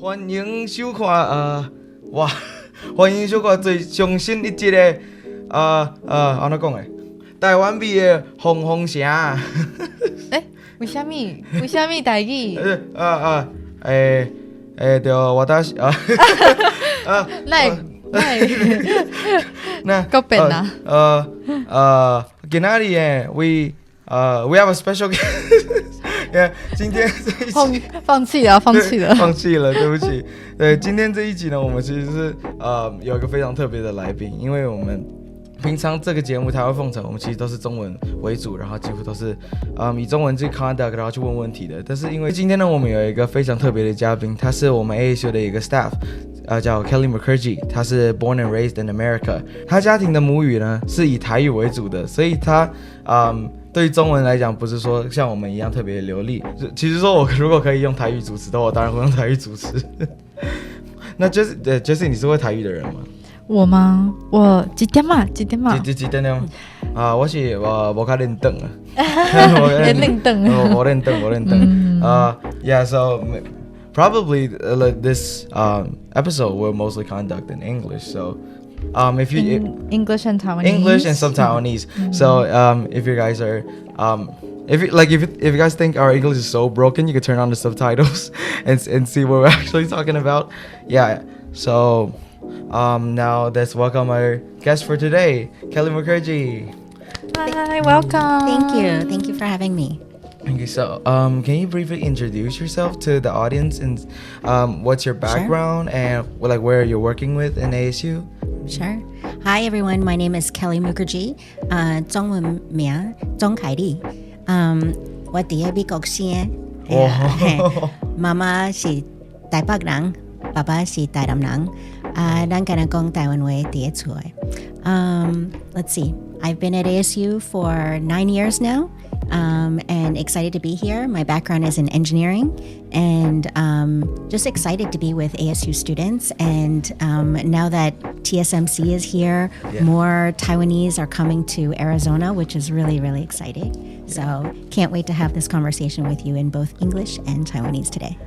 欢迎收看欢迎收看最上新一集的安怎讲诶？台湾味的红红城。为什么台语？就私那够笨啊！今仔日诶 we have a special guest 今天这一集放弃了，对不起。对，今天这一集呢，我们其实是有一个非常特别的来宾，因为我们平常这个节目台湾凤城，我们其实都是中文为主，然后几乎都是以中文去 conduct， 然后去问问题的。但是因为今天呢，我们有一个非常特别的嘉宾，他是我们 ASU 的一个 staff，叫 Kelly Mukherjee， 他是 born and raised in America， 他家庭的母语呢是以台语为主的，所以他对于中文来讲，不是说像我们一样特别流利。其实说我如果可以用台语主持的话，我当然会用台语主持。那Jessie，你是会台语的人吗？我吗？我几点嘛？几点呢？我是我较练凳啊。练凳。我练凳。Yeah, so probably this episode will mostly conduct in English. So if you English and Taiwanese. English and some Taiwanese. So if you guys are if you guys think our English is so broken, you can turn on the subtitles and see what we're actually talking about. Yeah. So now let's welcome our guest for today, Kelly Mukherjee. Hi, welcome. Thank you for having me. Okay, so can you briefly introduce yourself to the audience and what's your background and where you're working with in ASU? Sure. Hi everyone, my name is Kelly Mukherjee. 中文名钟凯丽。我伫美国生。妈妈是台北人，爸爸是台南人。咱敢若讲台湾话伫厝诶。Let's see. I've been at ASU for 9 years now. And excited to be here. My background is in engineering and just excited to be with ASU students. And now that TSMC is here, more Taiwanese are coming to Arizona, which is really, really exciting. So can't wait to have this conversation with you in both English and Taiwanese today.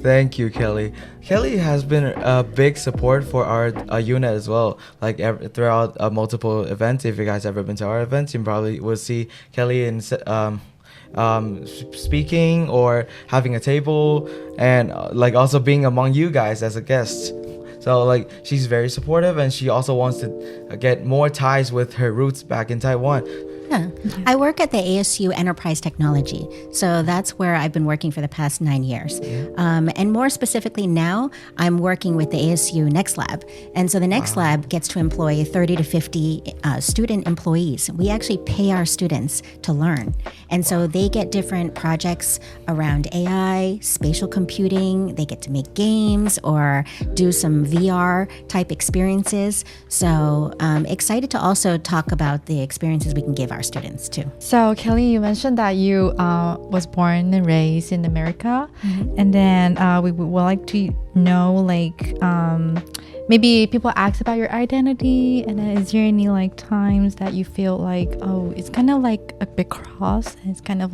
Thank you, Kelly. Kelly has been a big support for our unit as well. Throughout multiple events. If you guys ever been to our events, you probably will see Kelly in speaking or having a table, and also being among you guys as a guest. So she's very supportive, and she also wants to get more ties with her roots back in Taiwan. Yeah. I work at the ASU Enterprise Technology, so that's where I've been working for the past 9 years. And more specifically now, I'm working with the ASU Next Lab. And so the Next Lab gets to employ 30 to 50 student employees. We actually pay our students to learn. And so they get different projects around AI, spatial computing. They get to make games or do some VR type experiences. So excited to also talk about the experiences we can give our students too. So Kelly, you mentioned that you was born and raised in America, and then we would like to know maybe people ask about your identity, and then is there any times that you feel it's kind of like a big cross, and it's kind of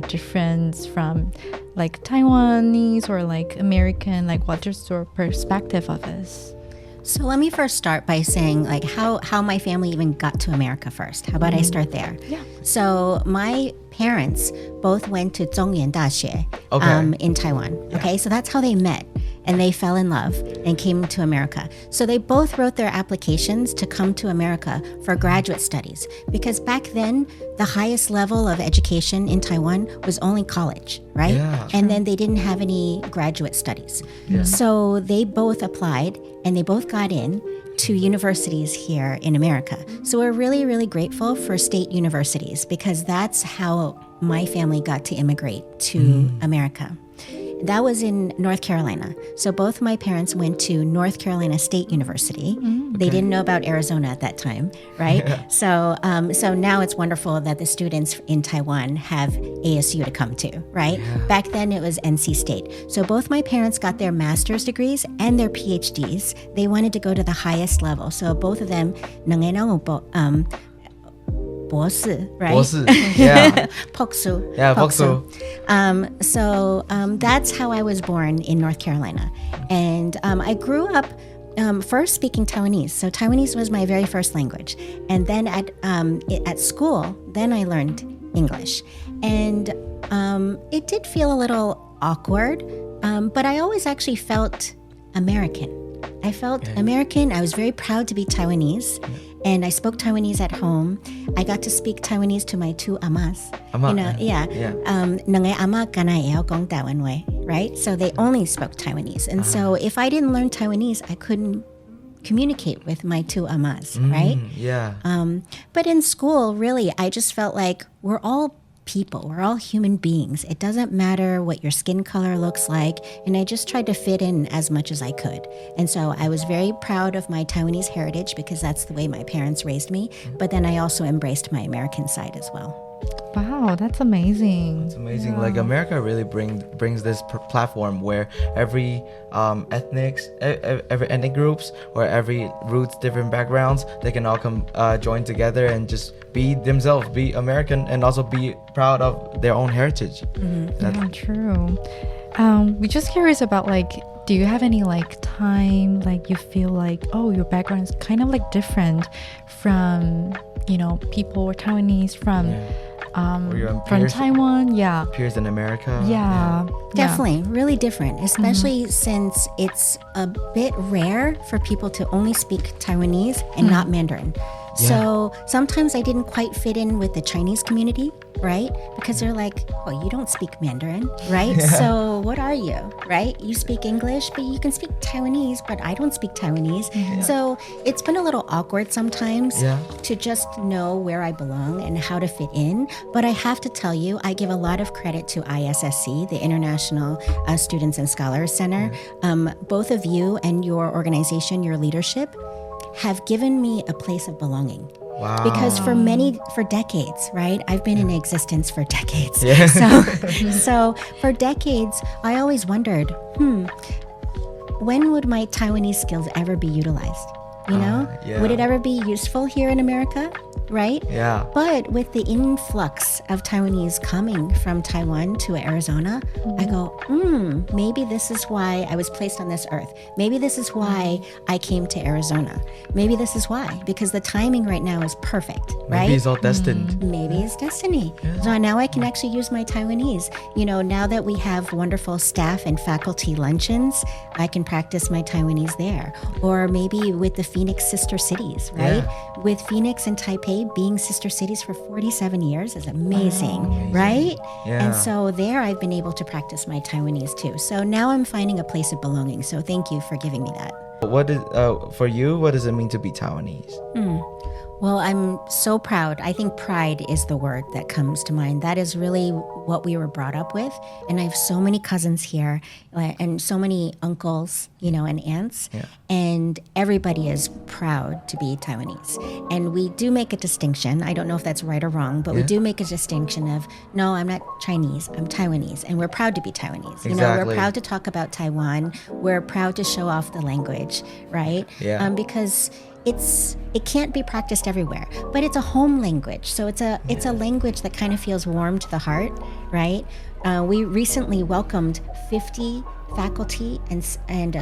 difference from Taiwanese or American, what's your perspective of this? So let me first start by saying how my family even got to America first. How about I start there? Yeah. So my parents both went to Zhongyuan Daxue in Taiwan. Yeah. Okay, so that's how they met. And they fell in love and came to America. So they both wrote their applications to come to America for graduate studies, because back then the highest level of education in Taiwan was only college, right? Yeah, and then they didn't have any graduate studies. Yeah. So they both applied and they both got in to universities here in America. So we're really, really grateful for state universities, because that's how my family got to immigrate to America. That was in North Carolina. So both my parents went to North Carolina State University. They didn't know about Arizona at that time, right? Yeah. So now it's wonderful that the students in Taiwan have ASU to come to, right? Yeah. Back then it was NC State. So both my parents got their master's degrees and their PhDs. They wanted to go to the highest level. So both of them 博士, right? 博士 yeah. 博士 Yeah, 博士 So that's how I was born in North Carolina. And I grew up first speaking Taiwanese. So Taiwanese was my very first language. And then at school, then I learned English. And it did feel a little awkward, but I always actually felt American. I felt American. I was very proud to be Taiwanese. And I spoke Taiwanese at home. I got to speak Taiwanese to my two amas. Nangai ama kana eo gong Taiwanese, right? So they only spoke Taiwanese. And so if I didn't learn Taiwanese, I couldn't communicate with my two amas, right? Yeah. But in school, really, I just felt like we're all people. We're all human beings. It doesn't matter what your skin color looks like. And I just tried to fit in as much as I could. And so I was very proud of my Taiwanese heritage because that's the way my parents raised me. But then I also embraced my American side as well. Wow, that's amazing. It's amazing. Like America really brings this platform where every every ethnic groups or every roots, different backgrounds, they can all come join together and just be themselves, be American, and also be proud of their own heritage. Yeah, true. We're just curious about do you have any time you feel like, oh, your background is kind of different from people or Taiwanese from Taiwan, peers in America. Yeah. Definitely, really different, especially since it's a bit rare for people to only speak Taiwanese and not Mandarin. So sometimes I didn't quite fit in with the Chinese community, right? Because they're like, well, you don't speak Mandarin, right? So what are you, right? You speak English, but you can speak Taiwanese, but I don't speak Taiwanese. So it's been a little awkward sometimes to just know where I belong and how to fit in. But I have to tell you, I give a lot of credit to ISSC, the International Students and Scholars Center. Both of you and your organization, your leadership, have given me a place of belonging. Wow. Because for decades, right? I've been in existence for decades. Yeah. So for decades, I always wondered, when would my Taiwanese skills ever be utilized? Would it ever be useful here in America? Right? Yeah. But with the influx of Taiwanese coming from Taiwan to Arizona, I go, maybe this is why I was placed on this earth. Maybe this is why I came to Arizona. Maybe this is why, because the timing right now is perfect, right? Maybe it's all destined. Maybe it's destiny. So now I can actually use my Taiwanese. Now that we have wonderful staff and faculty luncheons, I can practice my Taiwanese there. Or maybe with the Phoenix sister cities, right? With Phoenix and Taipei being sister cities for 47 years is amazing, right? Yeah. And so there I've been able to practice my Taiwanese too. So now I'm finding a place of belonging. So thank you for giving me that. What is for you? What does it mean to be Taiwanese? Well, I'm so proud. I think pride is the word that comes to mind. That is really what we were brought up with. And I have so many cousins here and so many uncles, and aunts. Yeah. And everybody is proud to be Taiwanese. And we do make a distinction. I don't know if that's right or wrong, but we do make a distinction of, no, I'm not Chinese, I'm Taiwanese. And we're proud to be Taiwanese. Exactly. We're proud to talk about Taiwan. We're proud to show off the language, right? Yeah. Because it can't be practiced everywhere, but it's a home language. So it's a language that kind of feels warm to the heart, right? We recently welcomed 50 faculty and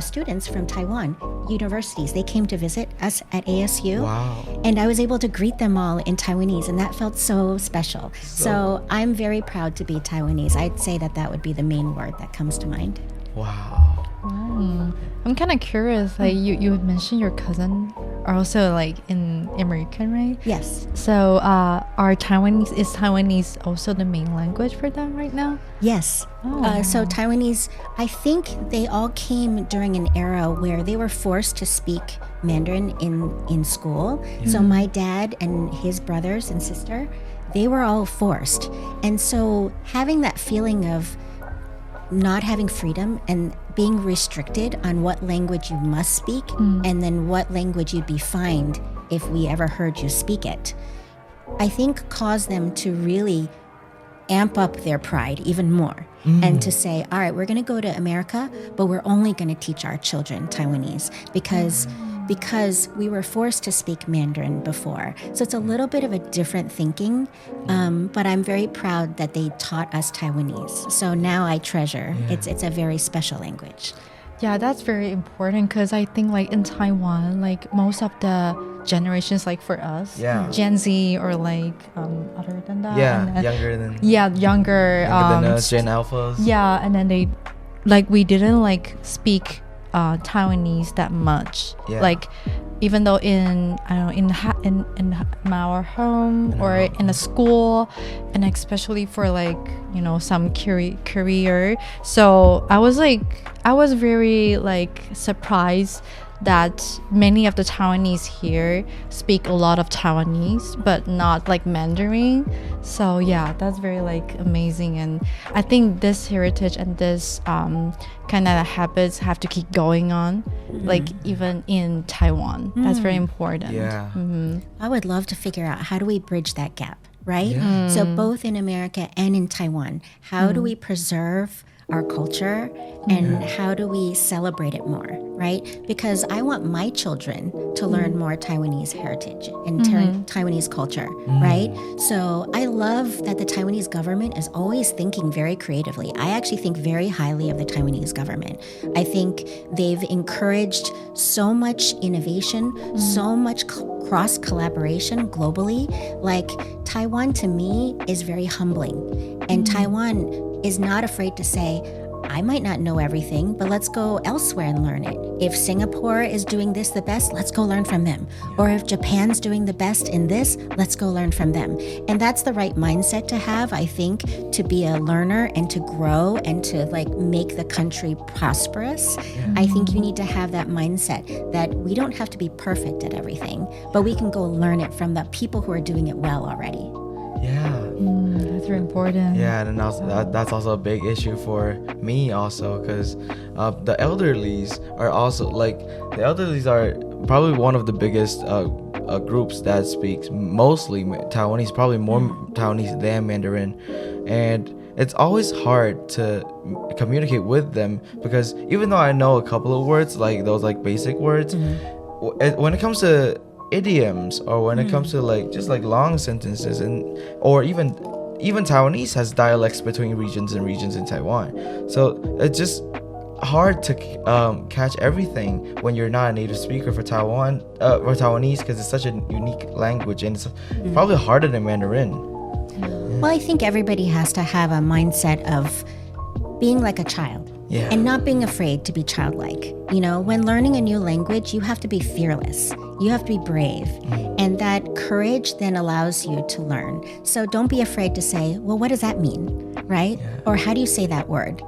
students from Taiwan universities. They came to visit us at ASU. Wow. And I was able to greet them all in Taiwanese, and that felt so special. So I'm very proud to be Taiwanese. I'd say that would be the main word that comes to mind. Wow. I'm kind of curious. You had mentioned your cousin are also in American, right? Yes. So is Taiwanese also the main language for them right now? Yes. So Taiwanese, I think they all came during an era where they were forced to speak Mandarin in school. So my dad and his brothers and sister, they were all forced. And so having that feeling of not having freedom and being restricted on what language you must speak and then what language you'd be fined if we ever heard you speak it, I think caused them to really amp up their pride even more and to say, all right, we're going to go to America, but we're only going to teach our children Taiwanese because because we were forced to speak Mandarin before. So it's a little bit of a different thinking, but I'm very proud that they taught us Taiwanese. So now I treasure. It's a very special language. Yeah, that's very important because I think like in Taiwan, like most of the generations, like for us, Gen Z or like other than that, younger than younger than us, Gen Alphas. Yeah, and then they like we didn't like speak Taiwanese that much. Like even though in our home or in a school, and especially for like some career. So I was very like surprised that many of the Taiwanese here speak a lot of Taiwanese, but not like Mandarin. So yeah, that's very like amazing, and I think this heritage and this kind of habits have to keep going on, like even in Taiwan. That's very important. I would love to figure out how do we bridge that gap, right? So both in America and in Taiwan, how do we preserve our culture and how do we celebrate it more, right? Because I want my children to learn more Taiwanese heritage and Taiwanese culture, right? So I love that the Taiwanese government is always thinking very creatively. I actually think very highly of the Taiwanese government. I think they've encouraged so much innovation, so much cross collaboration globally. Like Taiwan to me is very humbling, and Taiwan is not afraid to say, I might not know everything, but let's go elsewhere and learn it. If Singapore is doing this the best, let's go learn from them. Or if Japan's doing the best in this, let's go learn from them. And that's the right mindset to have, I think, to be a learner and to grow and to like make the country prosperous. I think you need to have that mindset that we don't have to be perfect at everything, but we can go learn it from the people who are doing it well already. That's very important. And also, that's also a big issue for me also, because the elderlies are also like, the elderlies are probably one of the biggest groups that speaks mostly Taiwanese, probably more Taiwanese than Mandarin, and it's always hard to communicate with them, because even though I know a couple of words, like those like basic words, when it comes to idioms, or when it comes to like just like long sentences, and or even Taiwanese has dialects between regions and regions in Taiwan, so it's just hard to catch everything when you're not a native speaker for Taiwan or Taiwanese, because it's such a unique language, and it's probably harder than Mandarin. Well, I think everybody has to have a mindset of being like a child. And not being afraid to be childlike. When learning a new language, you have to be fearless. You have to be brave. And that courage then allows you to learn. So don't be afraid to say, well, what does that mean, right? Or how do you say that word?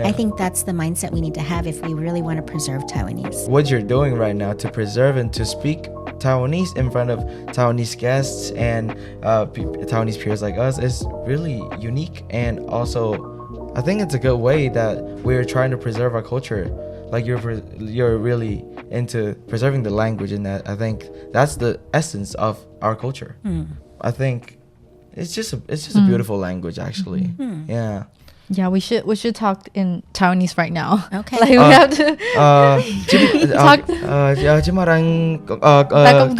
I think that's the mindset we need to have if we really want to preserve Taiwanese. What you're doing right now to preserve and to speak Taiwanese in front of Taiwanese guests and Taiwanese peers like us is really unique, and also I think it's a good way that we're trying to preserve our culture. Like you're really into preserving the language, and that I think that's the essence of our culture. I think it's just a beautiful language, actually. Yeah, we should talk in Taiwanese right now. Okay. Like we have to talk.講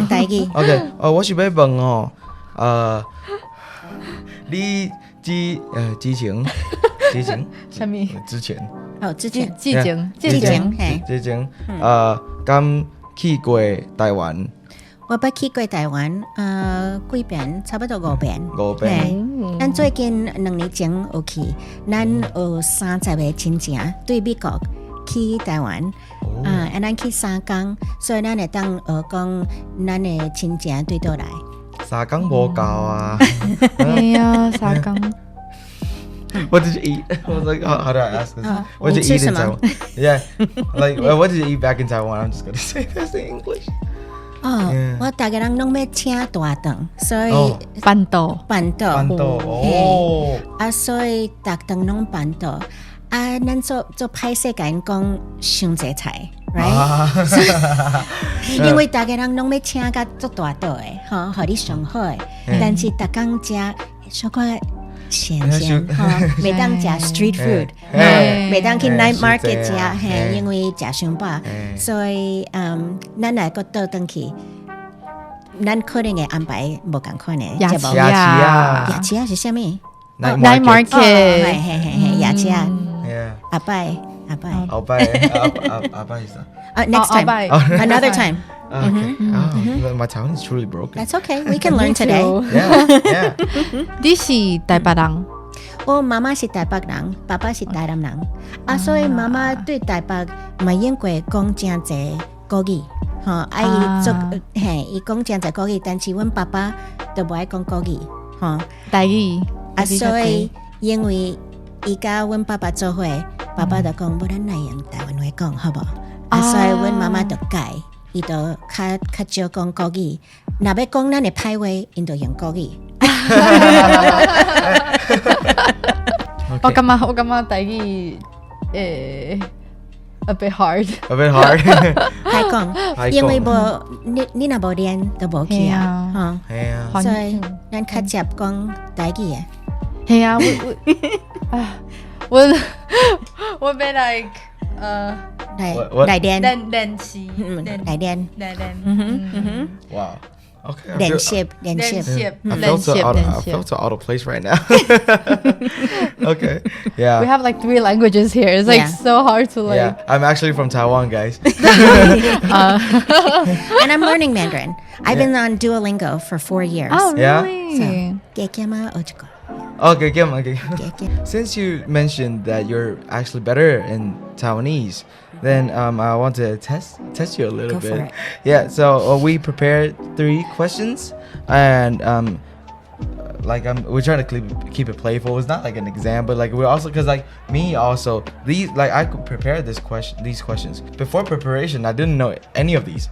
台語。OK，我是要問哦，你之前什麼？之前敢去過台灣？我捌去過台灣，幾遍，差不多5遍。咱最近2年前有去，咱有30個親戚對美國去台灣，咱去3天，所以咱會當講咱的親戚對倒來。3天無夠啊！哎呀，3天。What did you eat? I was like, how do I ask this? What did you eat in Taiwan? Yeah, like what did you eat back in Taiwan? I'm just gonna say this in English. 我大家人攏要請大頓，所以辦桌哦，所以大頓攏辦桌，咱做歹勢甲因講傷濟菜 ，right？因為大家人攏要請甲做大桌的，互你上好的，但是逐工食小可咸每当食 street food 每当去 night market 食因为食伤饱所以咱来个倒转去咱可能会安排无同款的雅琪是什么 Night market 雅琪阿拜 next time another time my Taiwan is truly broken. That's okay we can learn today Yeah. 你是台北人我妈妈是台北人爸爸是台南人所以妈妈对台北没用过讲真济国语伊讲真济国语但是阮爸爸都不爱讲国语台语所以因为伊甲阮爸爸做伙爸爸就讲要咱来用台湾话讲好不好所以阮妈妈就改伊就较少讲国语若要讲咱的歹话因就用国语我感覺台語a bit hard 歹講因為你若無練都無去所以咱較接講台語的係啊我被 like 來練練習來練Wow. Okay. I felt so out of place right now. Okay. Yeah. We have like 3 languages here. It's like so hard to like. Yeah. I'm actually from Taiwan, guys. And I'm learning Mandarin. I've been on Duolingo for 4 years. Oh, really? Okay, since you mentioned that you're actually better in Taiwanese, then I want to test you a little bit. For it. Yeah, so we prepared 3 questions, and we're trying to keep it playful. It's not like an exam, but like we're also because like me also these like I could prepare these questions before preparation. I didn't know any of these,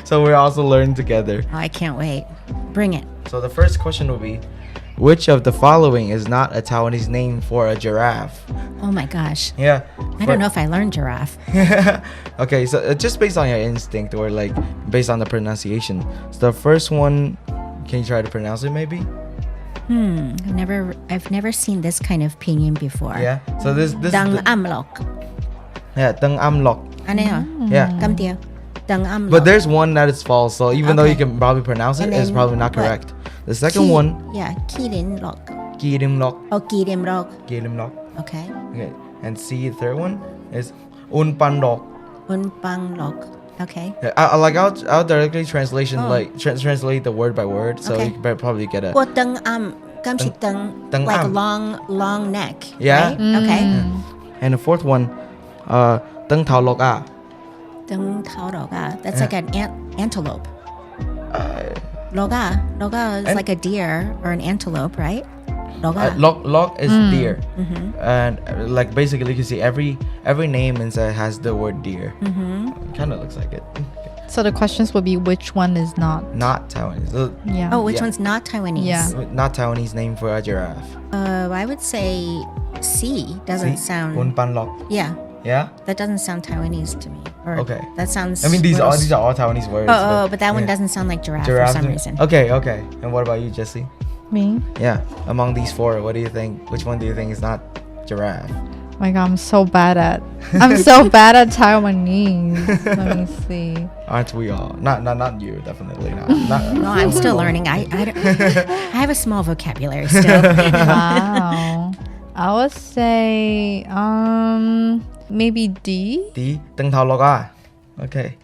so we're also learning together. Oh, I can't wait. Bring it. So the first question will be, which of the following is not a Taiwanese name for a giraffe? Oh my gosh. Yeah. I don't know if I learned giraffe. Okay, so just based on your instinct or like based on the pronunciation. So the first one, can you try to pronounce it maybe? I've never seen this kind of pinyin before. Yeah. So this Dang am lok. Yeah, Dang am lok. Yeah. Kam tiêu. Dang am lok. But there's one that is false. So even though you can probably pronounce it, it's probably not correct. The second one. Yeah, Kirin lok. Kirim lok. Oh, Kirim lok. Kirim lok. Okay. And the third one is Unpan lok. Unpang lok. Okay. I'll directly translate the word by word, so you can probably get it. Well, dang am, kam si dang like long neck. Yeah. Right? Okay. And the fourth one, dang tao lok a. Dang tao lok a. That's like an antelope. Loga is like a deer or an antelope, right? Loga. Lok is deer, and like basically you can see every name inside has the word deer. Kind of looks like it. So the questions would be which one is not Taiwanese. Yeah. Oh, which one's not Taiwanese? Yeah. Not Taiwanese name for a giraffe. I would say C doesn't sound. Unpan lok. Yeah. Yeah. That doesn't sound Taiwanese to me. Or Okay. That sounds. I mean these are all Taiwanese words. But that one doesn't sound like giraffe for some reason. Okay. And what about you, Jessie? Me? Yeah. Among these 4, what do you think? Which one do you think is not giraffe? Oh my God, I'm so bad at Taiwanese. Let me see. Aren't we all? Not you, definitely not. No, I'm still learning. I have a small vocabulary still. Wow. I would say maybe D. D. Deng Tao Lok A. Okay.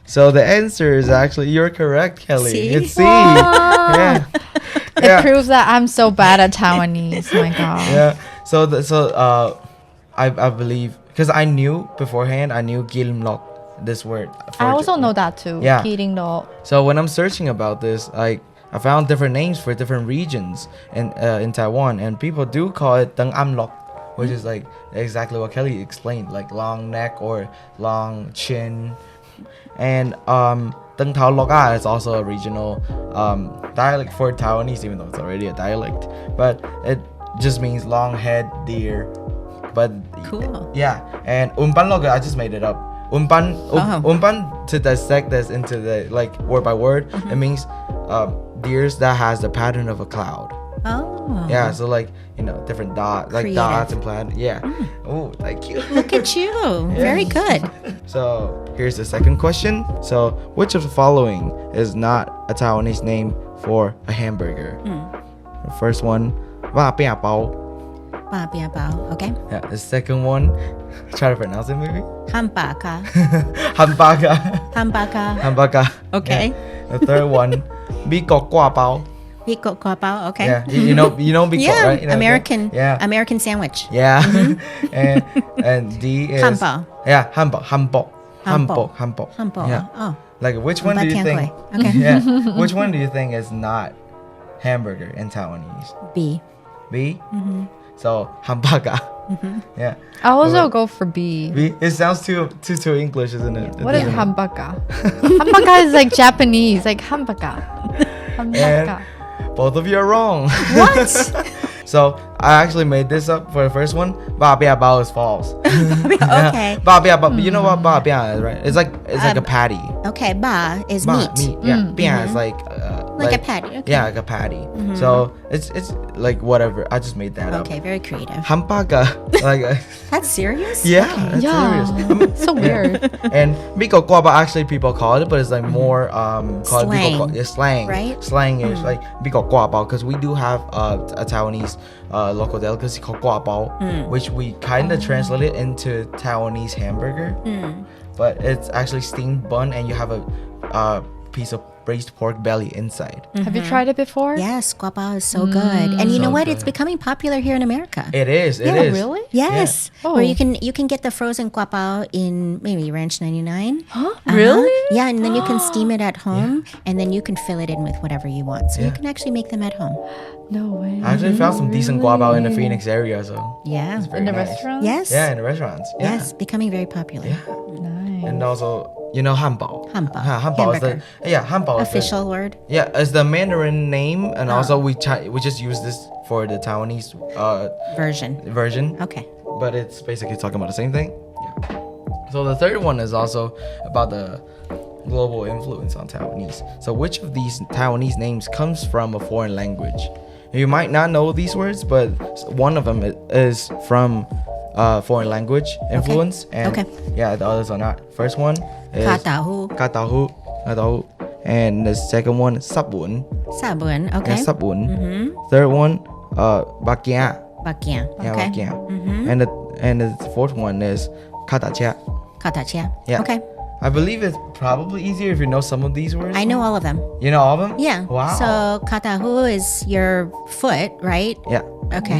So the answer is actually, you're correct, Kelly. C? It's C. Yeah. It proves that I'm so bad at Taiwanese. Oh my God. Yeah. So I believe, because I knew beforehand, I knew Gilim Lok, this word. I also know that too. Yeah. Kidding though. So when I'm searching about this, I found different names for different regions in Taiwan, and people do call it Deng Am Lok, which is like exactly what Kelly explained, like long neck or long chin. And Deng Tao Lok A is also a regional dialect for Taiwanese, even though it's already a dialect. But it just means long head deer. But cool. Yeah. And Umpan Lok A, I just made it up. Umpan, to dissect this into the like word by word, it means deers that has the pattern of a cloud. Oh. Yeah, so like, different dots and plaid. Yeah. Oh, thank you. Look at you. Very good. So here's the second question. So which of the following is not a Taiwanese name for a hamburger? The first one, 肉饼包. 肉饼包. Okay. Yeah, the second one, try to pronounce it maybe. Hamburger. Hamburger. Hamburger. Hamburger. Okay. Yeah. The third one, 米國掛包. 米國掛包. Okay. Yeah, you know米國, Yeah, right? You know, American. Yeah. American sandwich. Yeah. and D is 漢堡. Yeah, Hamburg. Yeah. Oh. Like which one do you think? Okay. Yeah. Which one do you think is not hamburger in Taiwanese? B. B. So hamburger. Yeah. I also go for B. B. It sounds too English, isn't it? What is hamburger? Hamburger is like Japanese, like hamburger. Hamburger. Both of you are wrong. What? So I actually made this up for the first one. Ba bia bao is false. Okay. Ba bia bao. You know what ba bia is, right? It's like a patty. Okay. Ba is Ba, meat. Yeah. Bia is like Like a patty. Okay. Yeah, like a patty. So it's like whatever. I just made that up. Okay. Very creative. Hamburger. Like That's serious? yeah, Okay. that's serious. So weird. And miko guaba actually people call it, but it's like more called Slang. Slang. Right? Slang is like miko guaba because we do have a Taiwanese local delicacy called guabao, which we kind of translated into Taiwanese hamburger, but it's actually steamed bun and you have a piece of braised pork belly inside. Have you tried it before? Yes, guapao is so good. And you know So what? good. It's becoming popular here in America. It is. Oh, really? Yes. Yeah. Where Oh. you can get the frozen guapao in maybe Ranch 99. Huh? Really? Yeah, and then you can steam it at home and then you can fill it in with whatever you want. So you can actually make them at home. No way. I actually found some decent guabao in the Phoenix area, so Yeah. it's very In the nice. restaurant? Yes. Yeah, in the restaurants. Yeah. Yes, becoming very popular. Nice. And also, hanbao. Hanbao. Hanbao is Hamburger. hanbao is Official word. it's the Mandarin name, and also we just use this for the Taiwanese Version. version, Okay. but it's basically talking about the same thing. Yeah. So the third one is also about the global influence on Taiwanese. So which of these Taiwanese names comes from a foreign language? You might not know these words, but one of them is from foreign language influence, and yeah, the others are not. First one is Katahu. Katahu, and the second one is sabun. Sabun. Okay. Yeah, sabun. Third one, bakian. Bakian. Yeah, Okay. bakian. And the fourth one is katachia. Katachia. Yeah. Okay. I believe it's probably easier if you know some of these words. I know all of them. You know all of them? Yeah. Wow. So katahu is your foot, right? Yeah. Okay.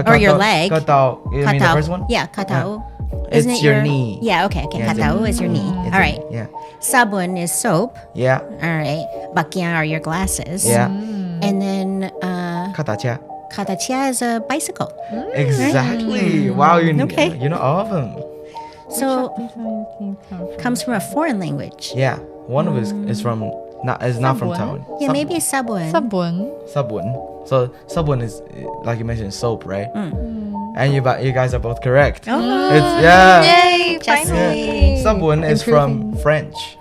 Or your leg. Katao. You mean the Katao. first one? Yeah, katao. It's Isn't it your knee. Yeah, okay. Yeah, it's Katao is your knee. It's All right. Yeah. Sabun is soap. Yeah. All right. Bakian are your glasses. Yeah. And then Katachia. katachia is a bicycle. Exactly. Wow, you Okay. know all of them. So comes from a foreign language. Yeah. One of it is not from Sabun. Taiwan. Yeah, maybe sabun. Sabun. Sabun. So sabun is like you mentioned soap, right? And you guys are both correct. Oh. It's yeah. Yay! Just Finally. Sabun is from Improving. French.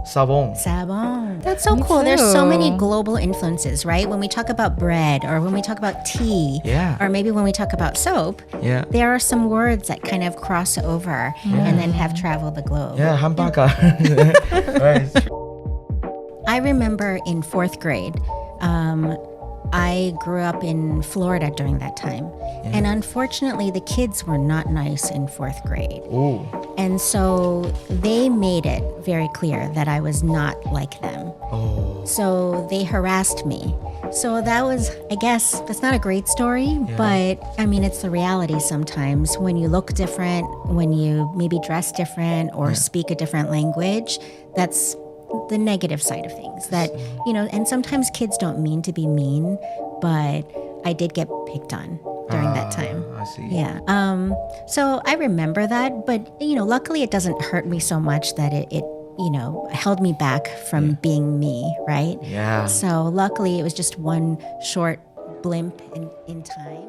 Savon. Sabon. That's so Me cool. There's so many too. global influences, right? When we talk about bread or when we talk about tea, Yeah. or maybe when we talk about soap, Yeah. there are some words that kind of cross over and then have traveled the globe. Yeah, hamburger. Right. I remember in 4th grade, I grew up in Florida during that time. And unfortunately, the kids were not nice in 4th grade. Ooh. And so they made it very clear that I was not like them. Oh. So they harassed me. So that was, I guess, that's not a great story, but I mean, it's the reality sometimes. When you look different, when you maybe dress different or speak a different language, that's the negative side of things. That, and sometimes kids don't mean to be mean, but I did get picked on during that time. I see. Yeah. So I remember that, but luckily it doesn't hurt me so much that it held me back from being me, right? Yeah. So luckily it was just one short blimp in time.